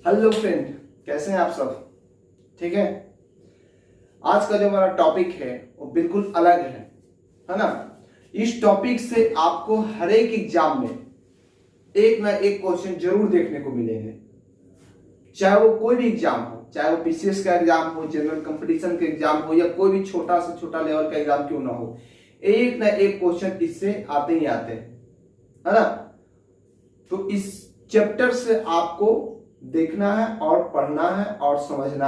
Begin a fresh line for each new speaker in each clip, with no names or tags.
Hello friend, कैसे हैं आप सब? ठीक है। आज का जो हमारा टॉपिक है वो बिल्कुल अलग है ना। इस टॉपिक से आपको हर एक एग्जाम में एक ना एक क्वेश्चन जरूर देखने को मिलेंगे, चाहे वो कोई भी एग्जाम हो, चाहे वो पीसीएस का एग्जाम हो, जनरल कंपटीशन का एग्जाम हो, या कोई भी छोटा से छोटा लेवल का एग्जाम क्यों ना हो, एक ना एक क्वेश्चन इससे आते ही आते हैं, है ना। तो इस चैप्टर से आपको देखना है और पढ़ना है और समझना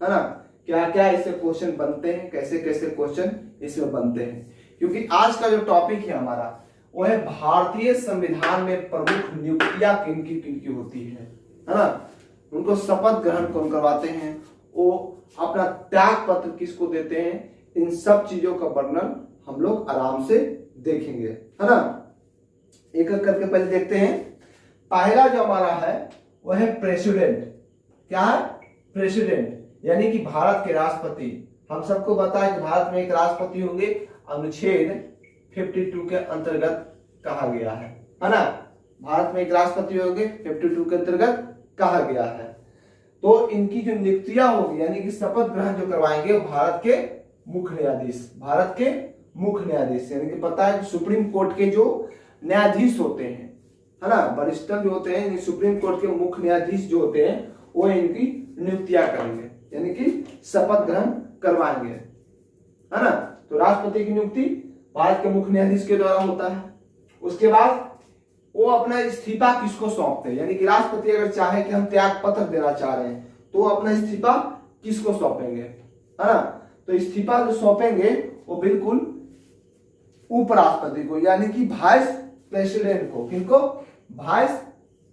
है ना। क्या क्या इससे क्वेश्चन बनते हैं, कैसे कैसे क्वेश्चन इसमें बनते हैं, क्योंकि आज का जो टॉपिक है हमारा वो है भारतीय संविधान में प्रमुख नियुक्तियां किनकी किनकी होती है ना। उनको शपथ ग्रहण कौन करवाते हैं, वो अपना त्याग पत्र किसको देते हैं, इन सब चीजों का वर्णन हम लोग आराम से देखेंगे, है ना। एक एक करके पहले देखते हैं। पहला जो हमारा है वह है प्रेसिडेंट। क्या है? प्रेसिडेंट यानी कि भारत के राष्ट्रपति। हम सबको पता है कि भारत में एक राष्ट्रपति होंगे, अनुच्छेद 52 के अंतर्गत कहा गया है ना। भारत में एक राष्ट्रपति होंगे, 52 के अंतर्गत कहा गया है। तो इनकी जो नियुक्तियां होगी यानी कि शपथ ग्रहण जो करवाएंगे वो भारत के मुख्य न्यायाधीश, भारत के मुख्य न्यायाधीश यानी कि पता है कि सुप्रीम कोर्ट के जो न्यायाधीश होते हैं, है ना, वरिष्ठ जो होते हैं, सुप्रीम कोर्ट के मुख्य न्यायाधीश जो होते हैं वो इनकी नियुक्तियां करेंगे यानी कि शपथ ग्रहण करवाएंगे, है ना। तो राष्ट्रपति की नियुक्ति भारत के मुख्य न्यायाधीश के द्वारा होता है। उसके बाद वो अपना इस्तीफा किसको सौंपते हैं, यानी कि राष्ट्रपति अगर चाहे कि हम त्याग पत्र देना चाह रहे हैं तो वो अपना इस्तीफा किसको सौंपेंगे, है ना। तो इस्तीफा जो सौंपेंगे वो बिल्कुल उपराष्ट्रपति को यानी कि वाइस प्रेसिडेंट को। किनको? वाइस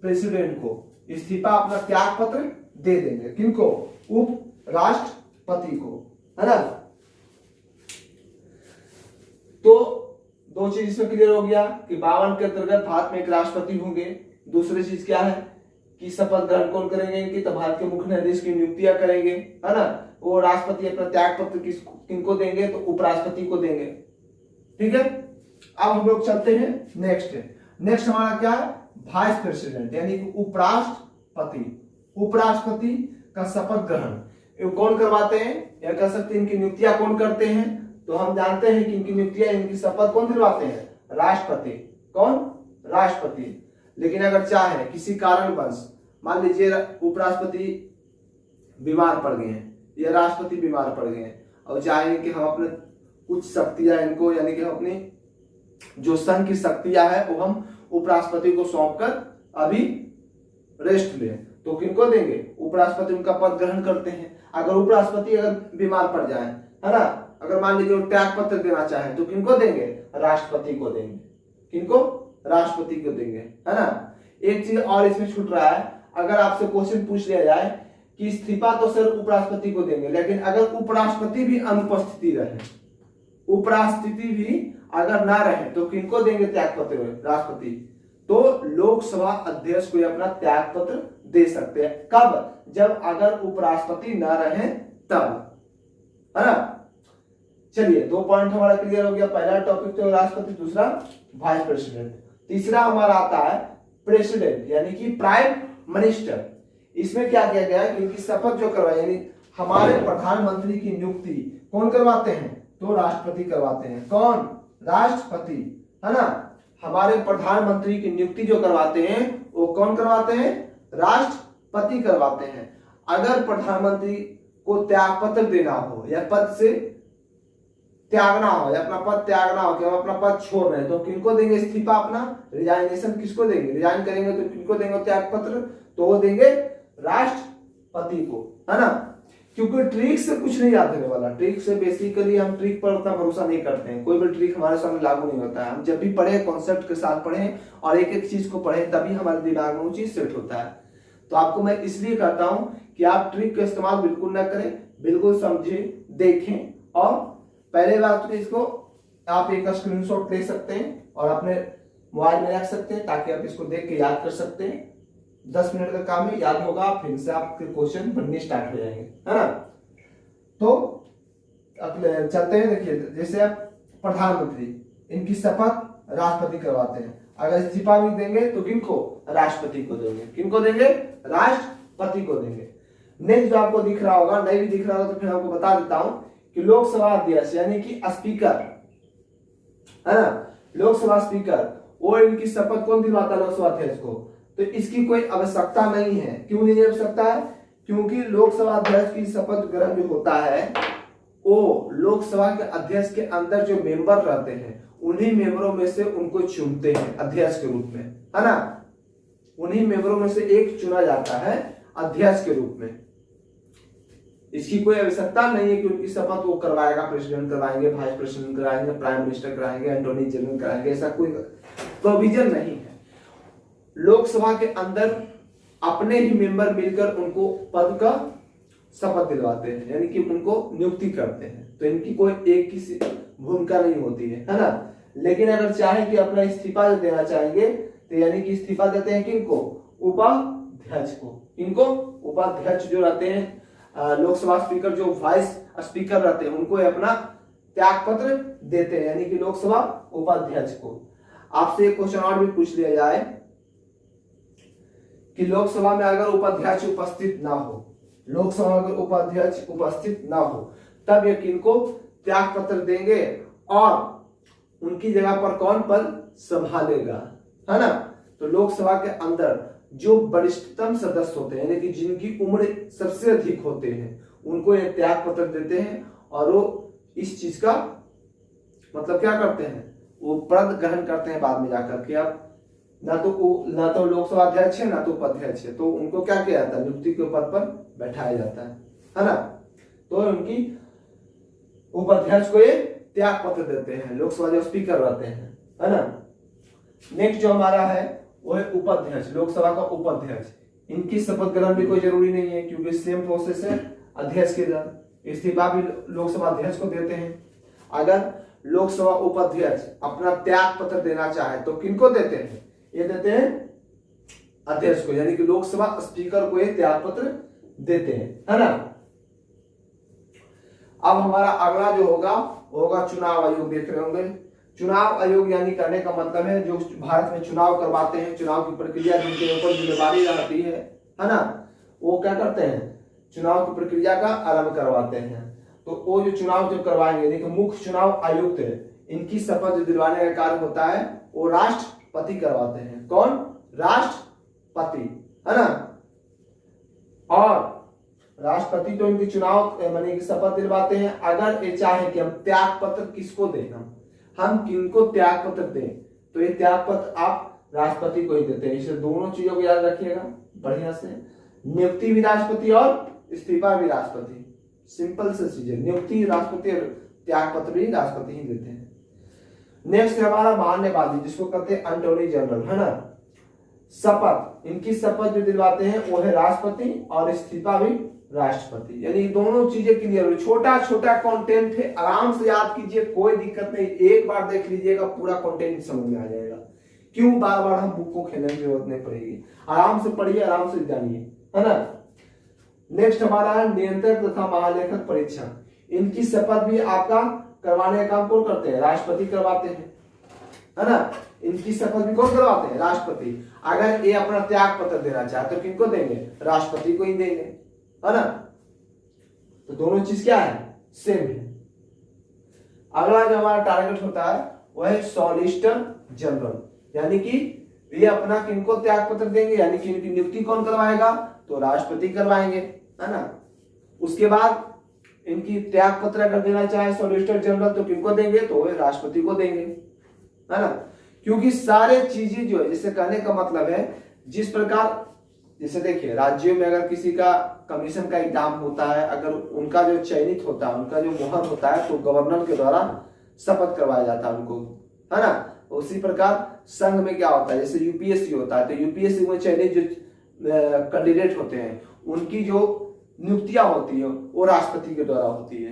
प्रेसिडेंट को इस्तीफा अपना त्याग पत्र दे देंगे। किनको? उपराष्ट्रपति को, है ना। तो दो चीज इसमें क्लियर हो गया कि 52 के अंतर्गत भारत में एक राष्ट्रपति होंगे। दूसरी चीज क्या है कि शपथ ग्रहण कौन करेंगे इनकी, तो भारत के मुख्य न्यायाधीश की नियुक्तियां करेंगे, है ना। वो राष्ट्रपति अपना त्याग पत्र किनको देंगे, तो उपराष्ट्रपति को देंगे। ठीक है। अब हम लोग चलते हैं नेक्स्ट हमारा क्या है, वाइस प्रेसिडेंट यानी कि उपराष्ट्रपति। उपराष्ट्रपति का शपथ ग्रहण कौन करवाते हैं या कह सकते हैं इनकी नियुक्तियां कौन करते हैं, तो हम जानते हैं कि इनकी नियुक्तियां, इनकी शपथ कौन दिलवाते हैं, राष्ट्रपति। कौन? राष्ट्रपति। लेकिन अगर चाहे किसी कारणवश, मान लीजिए उपराष्ट्रपति बीमार पड़ गए हैं या राष्ट्रपति बीमार पड़ गए हैं और चाहे कि हम अपने कुछ शक्तियां इनको यानी कि हम अपनी जो संघ की शक्तियां है वो हम उपराष्ट्रपति को सौंपकर अभी रेस्ट लें, तो किनको देंगे? उपराष्ट्रपति उनका पद ग्रहण करते हैं। अगर उपराष्ट्रपति अगर बीमार पड़ जाए, है ना, अगर मान लीजिए वो त्याग पत्र देना चाहे तो किनको देंगे? राष्ट्रपति को देंगे। किनको? राष्ट्रपति को देंगे, है ना। एक चीज और इसमें छूट रहा है, अगर आपसे क्वेश्चन पूछ लिया जाए कि इस्तीफा तो सिर्फ उपराष्ट्रपति को देंगे, लेकिन अगर उपराष्ट्रपति भी अनुपस्थिति रहे, उपराष्ट्रपति भी अगर ना रहे तो किनको देंगे त्याग पत्र? राष्ट्रपति। तो लोकसभा अध्यक्ष को अपना त्याग पत्र दे सकते हैं। कब? जब अगर उपराष्ट्रपति ना रहे तब, है ना। चलिए, 2 पॉइंट हमारा क्लियर हो गया। पहला टॉपिक तो राष्ट्रपति, दूसरा वाइस प्रेसिडेंट। तीसरा हमारा आता है प्रेसिडेंट यानी कि प्राइम मिनिस्टर। इसमें क्या किया गया है कि इनकी शपथ जो करवाई यानी हमारे प्रधानमंत्री की नियुक्ति कौन करवाते हैं, तो राष्ट्रपति करवाते हैं। कौन? राष्ट्रपति, है ना। हमारे प्रधानमंत्री की नियुक्ति जो करवाते हैं वो कौन करवाते हैं? राष्ट्रपति करवाते हैं। अगर प्रधानमंत्री को त्याग पत्र देना हो या पद से त्यागना हो या अपना पद त्यागना हो कि हम अपना पद छोड़ रहे हैं, तो किनको देंगे इस्तीफा अपना? रिजाइनेशन किसको देंगे? रिजाइन करेंगे तो किनको देंगे त्याग पत्र? तो वो देंगे राष्ट्रपति को, है ना। क्योंकि ट्रिक से कुछ नहीं याद होने वाला। ट्रिक से बेसिकली हम ट्रिक पर उतना भरोसा नहीं करते हैं, कोई भी ट्रिक हमारे सामने लागू नहीं होता है। हम जब भी पढ़े कॉन्सेप्ट के साथ पढ़े और एक एक चीज को पढ़े तभी हमारे दिमाग में वो चीज सेट होता है। तो आपको मैं इसलिए कहता हूं कि आप ट्रिक का इस्तेमाल बिल्कुल ना करें, बिल्कुल समझें, देखें और पहले बात तो इसको आप एक स्क्रीनशॉट ले सकते हैं और अपने मोबाइल में रख सकते हैं ताकि आप इसको देख के याद कर सकते हैं। 10 मिनट का काम है, याद होगा, फिर से आपके क्वेश्चन बनने स्टार्ट हो जाएंगे, है ना। तो चलते हैं। देखिए, जैसे आप प्रधानमंत्री, इनकी शपथ राष्ट्रपति करवाते हैं। अगर इस्तीफा भी देंगे तो किनको, राष्ट्रपति को देंगे। किनको देंगे, राष्ट्रपति को देंगे। नेक्स्ट जो आपको दिख रहा होगा, नहीं भी दिख रहा होगा तो फिर आपको बता देता हूं कि लोकसभा अध्यक्ष यानी कि स्पीकर है ना, लोकसभा स्पीकर, वो इनकी शपथ कौन दिलवाता है, लोकसभा अध्यक्ष को। तो इसकी कोई आवश्यकता नहीं है। क्यों नहीं आवश्यकता है, क्योंकि लोकसभा अध्यक्ष की शपथ ग्रहण जो होता है वो लोकसभा के अध्यक्ष के अंदर जो मेंबर रहते हैं उन्हीं मेंबरों में से उनको चुनते हैं अध्यक्ष के रूप में, है ना। उन्हीं मेंबरों में से एक चुना जाता है अध्यक्ष के रूप में। इसकी कोई आवश्यकता नहीं है कि उनकी शपथ वो करवाएगा, प्रेसिडेंट करवाएंगे, वाइस प्रेसिडेंट कराएंगे, प्राइम मिनिस्टर कराएंगे, अटॉर्नी जनरल कराएंगे, ऐसा कोई प्रोविजन नहीं है। लोकसभा के अंदर अपने ही मेंबर मिलकर उनको पद का शपथ दिलवाते हैं, यानी कि उनको नियुक्ति करते हैं। तो इनकी कोई एक की भूमिका नहीं होती है ना। लेकिन अगर चाहे कि अपना इस्तीफा देना चाहेंगे तो यानी कि इस्तीफा देते हैं किनको, उपाध्यक्ष को। इनको उपाध्यक्ष जो रहते हैं, लोकसभा स्पीकर जो वाइस स्पीकर रहते हैं उनको अपना त्याग पत्र देते हैं, यानी कि लोकसभा उपाध्यक्ष को। आपसे एक क्वेश्चन और भी पूछ लिया जाए कि लोकसभा में अगर उपाध्यक्ष उपस्थित ना हो, लोकसभा में अगर उपाध्यक्ष उपस्थित ना हो तब ये किनको त्याग पत्र देंगे और उनकी जगह पर कौन पद संभालेगा, है ना। तो लोकसभा के अंदर जो वरिष्ठतम सदस्य होते हैं यानी कि जिनकी उम्र सबसे अधिक होते हैं उनको ये त्याग पत्र देते हैं और वो इस चीज का मतलब क्या करते हैं, वो पद ग्रहण करते हैं बाद में जाकर के। अब ना तो लोकसभा अध्यक्ष है ना तो उपाध्यक्ष है, तो उनको क्या किया जाता है, नियुक्ति के पद पर बैठाया जाता है ना। तो उनकी उपाध्यक्ष को ये त्याग पत्र देते हैं, लोकसभा जो स्पीकर रहते हैं, है ना। नेक्स्ट जो हमारा है वो है उपाध्यक्ष, लोकसभा का उपाध्यक्ष। इनकी शपथ ग्रहण भी कोई जरूरी नहीं है क्योंकि सेम प्रोसेस है अध्यक्ष के साथ। इस्तीफा भी लोकसभा अध्यक्ष को देते हैं। अगर लोकसभा उपाध्यक्ष अपना त्याग पत्र देना चाहे तो किनको देते हैं, ये देते हैं अध्यक्ष को, यानी कि लोकसभा स्पीकर को ये त्याग पत्र देते हैं, है ना। अब हमारा अगला जो होगा वो होगा चुनाव आयोग। देख रहे होंगे चुनाव आयोग यानी कहने का मतलब है जो भारत में चुनाव करवाते हैं, चुनाव की प्रक्रिया जिनके ऊपर जिम्मेदारी रहती है ना, वो क्या करते हैं, चुनाव की प्रक्रिया का आरंभ करवाते हैं। तो वो जो चुनाव जब करवाएंगे, देखिए मुख्य चुनाव आयुक्त है, इनकी शपथ दिलवाने का कार्य होता है वो राष्ट्रपति करवाते हैं। कौन, राष्ट्रपति, है ना। और राष्ट्रपति तो इनकी चुनाव माने की शपथ दिलवाते हैं। अगर ये चाहे कि हम त्याग पत्र किसको दें, हम किनको त्याग पत्र दें, तो ये त्याग पत्र आप राष्ट्रपति को ही देते हैं। इसे दोनों चीजों को याद रखिएगा बढ़िया से, नियुक्ति भी राष्ट्रपति और इस्तीफा भी राष्ट्रपति। सिंपल से चीजें, नियुक्ति राष्ट्रपति और त्याग पत्र भी राष्ट्रपति ही देते हैं। नेक्स्ट है हमारा मान्यवादी, जिसको कहते हैं अटॉर्नी जनरल, है ना। शपथ, इनकी शपथ जो दिलवाते हैं वो है राष्ट्रपति और इस्तीफा भी राष्ट्रपति। यानी दोनों चीजें क्लियर हुई। छोटा छोटा कंटेंट है, आराम से याद कीजिए, कोई दिक्कत नहीं। एक बार देख लीजिएगा पूरा कंटेंट समझ में आ जाएगा। क्यों बार बार हम बुक को खेलने की जरूरत नहीं पड़ेगी। आराम से पढ़िए, आराम से जानिए, है ना। नेक्स्ट हमारा है नियंत्रक तथा महालेखक परीक्षक। इनकी शपथ भी आपका करवाने का काम कौन करते हैं, राष्ट्रपति करवाते हैं, है ना। इनकी शपथ भी कौन करवाते हैं, राष्ट्रपति। अगर ये अपना त्याग पत्र देना चाहे तो किनको देंगे, राष्ट्रपति को ही देंगे, है ना। तो दोनों चीज क्या है, सेम है। अगला जो हमारा टारगेट होता है वह है सॉलिसिटर जनरल, यानी कि ये अपना किनको त्याग पत्र देंगे, यानी कि इनकी नियुक्ति कौन करवाएगा, तो राष्ट्रपति करवाएंगे, है ना। उसके बाद इनकी त्याग पत्र अगर देना चाहे सॉलिसिटर जनरल तो किनको देंगे, तो राष्ट्रपति को देंगे, है ना। क्योंकि सारे चीजें जो है, जैसे कहने का मतलब है जिस प्रकार, जैसे देखिए राज्यों में अगर किसी का कमीशन का एग्जाम होता है, अगर उनका जो चयनित होता है, उनका जो मोहर होता है, तो गवर्नर के द्वारा शपथ करवाया जाता है उनको, है ना। उसी प्रकार संघ में क्या होता है, जैसे यूपीएससी होता है, तो यूपीएससी में चयनित जो कैंडिडेट होते हैं उनकी जो नियुक्तियां होती है वो राष्ट्रपति के द्वारा होती है।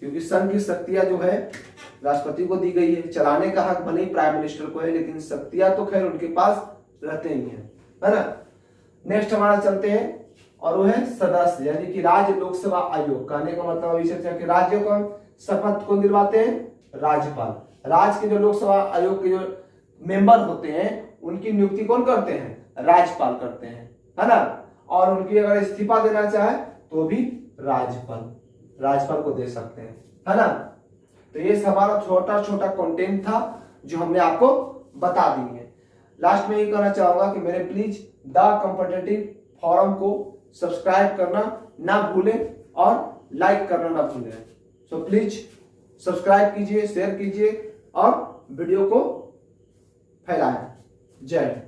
क्योंकि संघ की शक्तियां जो है राष्ट्रपति को दी गई है। चलाने का हक भले ही प्राइम मिनिस्टर को है, लेकिन शक्तियां तो खैर उनके पास रहते ही है ना। नेक्स्ट हमारा चलते हैं और वो है सदस्य, यानी कि राज्य लोकसभा आयोग। कहने का मतलब अभी से कि राज्यों का शपथ को दिलवाते हैं राज्यपाल। राज्य के जो लोकसभा आयोग के जो मेंबर होते हैं उनकी नियुक्ति कौन करते हैं? राज्यपाल करते हैं, है ना। और उनकी अगर इस्तीफा देना चाहे तो भी राज्यपाल को दे सकते हैं, है ना। तो ये हमारा छोटा छोटा कंटेंट था जो हमने आपको बता दी है। लास्ट में ये कहना चाहूंगा कि मेरे प्लीज द कॉम्पिटिटिव फोरम को सब्सक्राइब करना ना भूलें और लाइक करना ना भूलें। सो प्लीज सब्सक्राइब कीजिए, शेयर कीजिए और वीडियो को फैलाएं। जय हिंद।